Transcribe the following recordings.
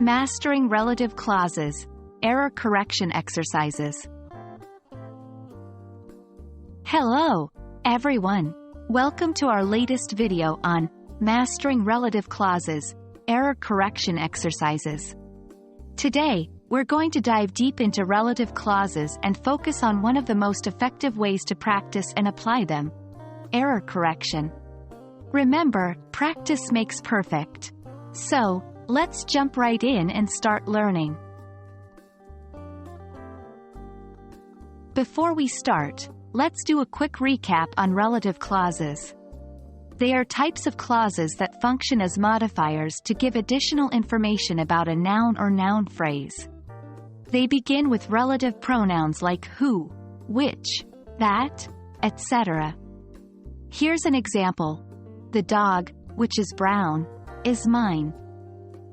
Mastering relative clauses, error correction exercises. Hello, everyone. Welcome to our latest video on mastering relative clauses, error correction exercises. Today, we're going to dive deep into relative clauses and focus on one of the most effective ways to practice and apply them: error correction. Remember, practice makes perfect. So, let's jump right in and start learning. Before we start, let's do a quick recap on relative clauses. They are types of clauses that function as modifiers to give additional information about a noun or noun phrase. They begin with relative pronouns like who, which, that, etc. Here's an example. The dog, which is brown, is mine.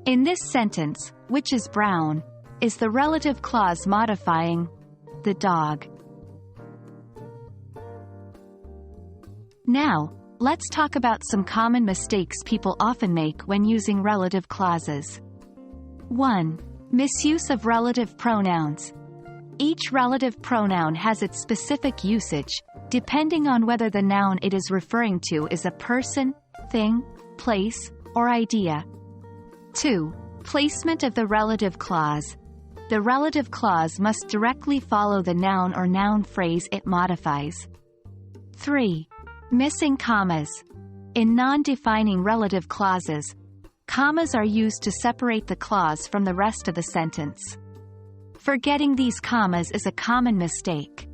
In this sentence, which is brown, is the relative clause modifying the dog. Now, let's talk about some common mistakes people often make when using relative clauses. 1. Misuse of relative pronouns. Each relative pronoun has its specific usage, depending on whether the noun it is referring to is a person, thing, place, or idea. 2. Placement of the relative clause. The relative clause must directly follow the noun or noun phrase it modifies. 3. Missing commas. In non-defining relative clauses, commas are used to separate the clause from the rest of the sentence. Forgetting these commas is a common mistake.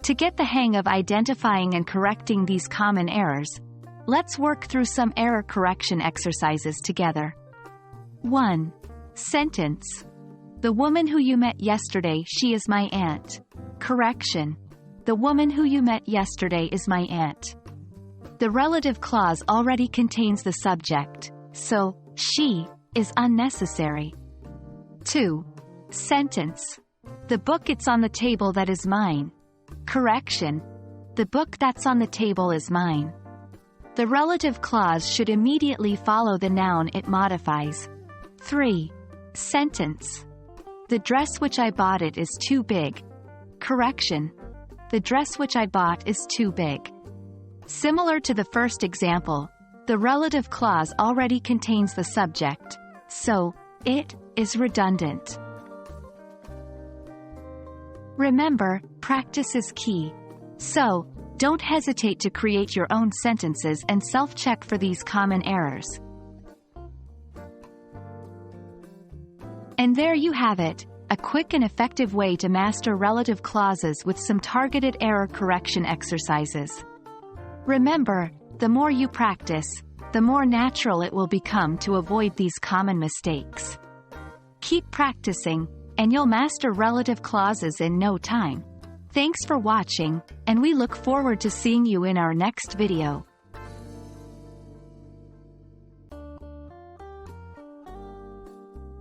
To get the hang of identifying and correcting these common errors, let's work through some error correction exercises together. 1. Sentence. The woman who you met yesterday, she is my aunt. Correction. The woman who you met yesterday is my aunt. The relative clause already contains the subject, so she is unnecessary. 2. Sentence. The book it's on the table that is mine. Correction. The book that's on the table is mine. The relative clause should immediately follow the noun it modifies. 3. Sentence. The dress which I bought it is too big. Correction. The dress which I bought is too big. Similar to the first example, the relative clause already contains the subject, so it is redundant. Remember, practice is key. So, don't hesitate to create your own sentences and self-check for these common errors. And there you have it, a quick and effective way to master relative clauses with some targeted error correction exercises. Remember, the more you practice, the more natural it will become to avoid these common mistakes. Keep practicing, and you'll master relative clauses in no time. Thanks for watching, and we look forward to seeing you in our next video.